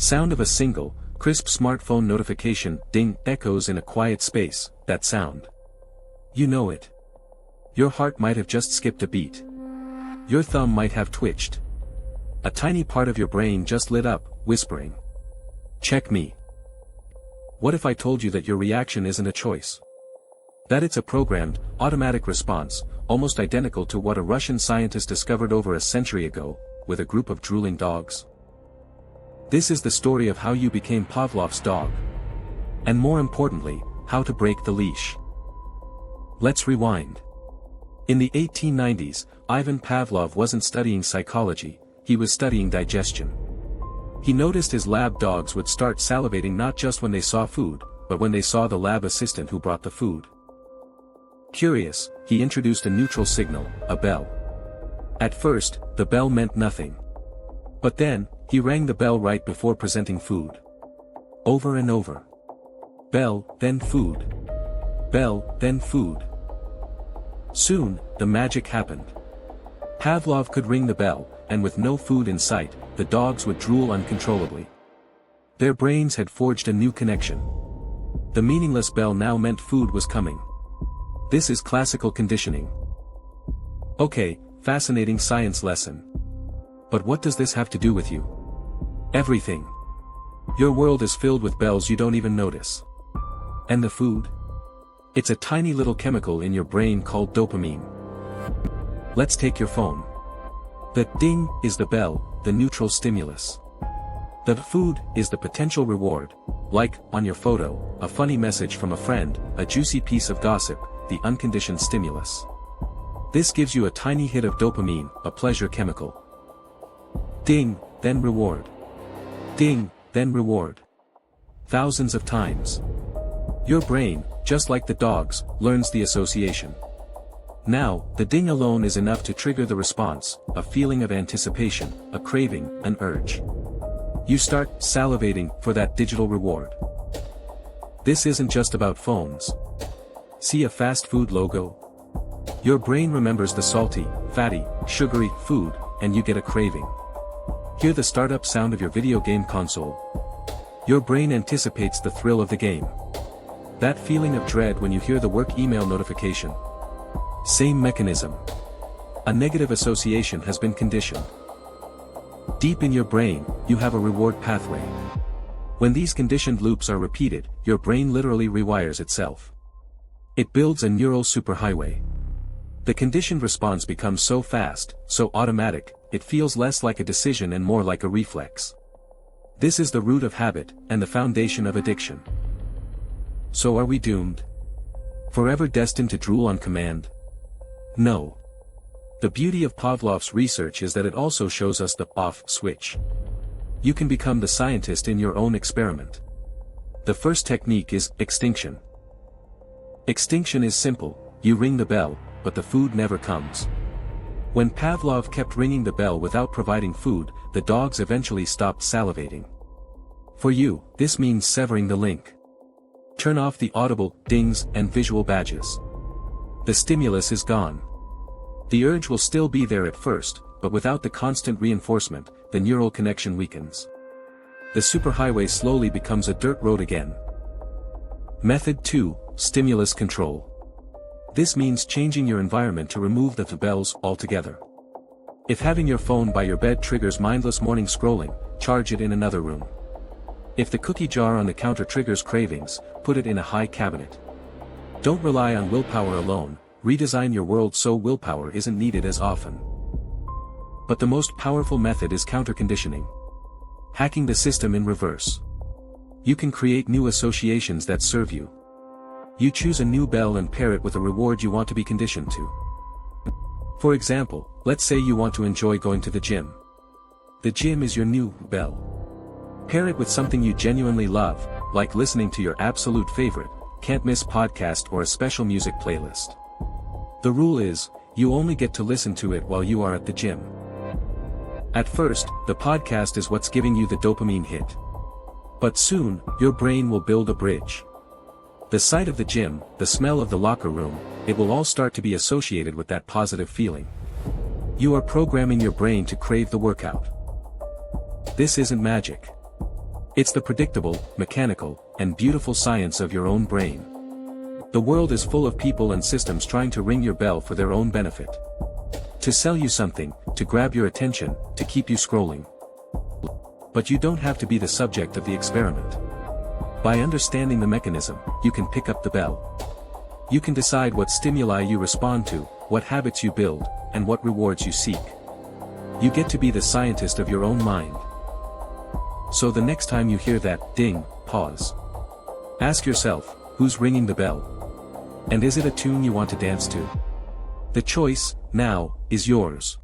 Sound of a single, crisp smartphone notification ding echoes in a quiet space. That sound. You know it. Your heart might have just skipped a beat. Your thumb might have twitched. A tiny part of your brain just lit up, whispering, "Check me." What if I told you that your reaction isn't a choice? That it's a programmed, automatic response, almost identical to what a Russian scientist discovered over a century ago, with a group of drooling dogs? This is the story of how you became Pavlov's dog. And more importantly, how to break the leash. Let's rewind. In the 1890s, Ivan Pavlov wasn't studying psychology, he was studying digestion. He noticed his lab dogs would start salivating not just when they saw food, but when they saw the lab assistant who brought the food. Curious, he introduced a neutral signal, a bell. At first, the bell meant nothing. But then, he rang the bell right before presenting food. Over and over. Bell, then food. Bell, then food. Soon, the magic happened. Pavlov could ring the bell, and with no food in sight, the dogs would drool uncontrollably. Their brains had forged a new connection. The meaningless bell now meant food was coming. This is classical conditioning. Okay, fascinating science lesson. But what does this have to do with you? Everything. Your world is filled with bells you don't even notice. And the food? It's a tiny little chemical in your brain called dopamine. Let's take your phone. The ding is the bell, the neutral stimulus. The food is the potential reward, like, on your photo, a funny message from a friend, a juicy piece of gossip, the unconditioned stimulus. This gives you a tiny hit of dopamine, a pleasure chemical. Ding, then reward. Ding, then reward. Thousands of times. Your brain, just like the dogs, learns the association. Now, the ding alone is enough to trigger the response, a feeling of anticipation, a craving, an urge. You start salivating for that digital reward. This isn't just about phones. See a fast food logo? Your brain remembers the salty, fatty, sugary food, and you get a craving. Hear the startup sound of your video game console. Your brain anticipates the thrill of the game. That feeling of dread when you hear the work email notification. Same mechanism. A negative association has been conditioned. Deep in your brain, you have a reward pathway. When these conditioned loops are repeated, your brain literally rewires itself. It builds a neural superhighway. The conditioned response becomes so fast, so automatic, it feels less like a decision and more like a reflex. This is the root of habit, and the foundation of addiction. So are we doomed? Forever destined to drool on command? No. The beauty of Pavlov's research is that it also shows us the off switch. You can become the scientist in your own experiment. The first technique is extinction. Extinction is simple, you ring the bell, but the food never comes. When Pavlov kept ringing the bell without providing food, the dogs eventually stopped salivating. For you, this means severing the link. Turn off the audible dings and visual badges. The stimulus is gone. The urge will still be there at first, but without the constant reinforcement, the neural connection weakens. The superhighway slowly becomes a dirt road again. Method 2, Stimulus Control. This means changing your environment to remove the bells altogether. If having your phone by your bed triggers mindless morning scrolling, charge it in another room. If the cookie jar on the counter triggers cravings, put it in a high cabinet. Don't rely on willpower alone, redesign your world so willpower isn't needed as often. But the most powerful method is counter-conditioning. Hacking the system in reverse. You can create new associations that serve you. You choose a new bell and pair it with a reward you want to be conditioned to. For example, let's say you want to enjoy going to the gym. The gym is your new bell. Pair it with something you genuinely love, like listening to your absolute favorite, can't-miss podcast or a special music playlist. The rule is, you only get to listen to it while you are at the gym. At first, the podcast is what's giving you the dopamine hit. But soon, your brain will build a bridge. The sight of the gym, the smell of the locker room, it will all start to be associated with that positive feeling. You are programming your brain to crave the workout. This isn't magic. It's the predictable, mechanical, and beautiful science of your own brain. The world is full of people and systems trying to ring your bell for their own benefit. To sell you something, to grab your attention, to keep you scrolling. But you don't have to be the subject of the experiment. By understanding the mechanism, you can pick up the bell. You can decide what stimuli you respond to, what habits you build, and what rewards you seek. You get to be the scientist of your own mind. So the next time you hear that ding, pause. Ask yourself, who's ringing the bell? And is it a tune you want to dance to? The choice, now, is yours.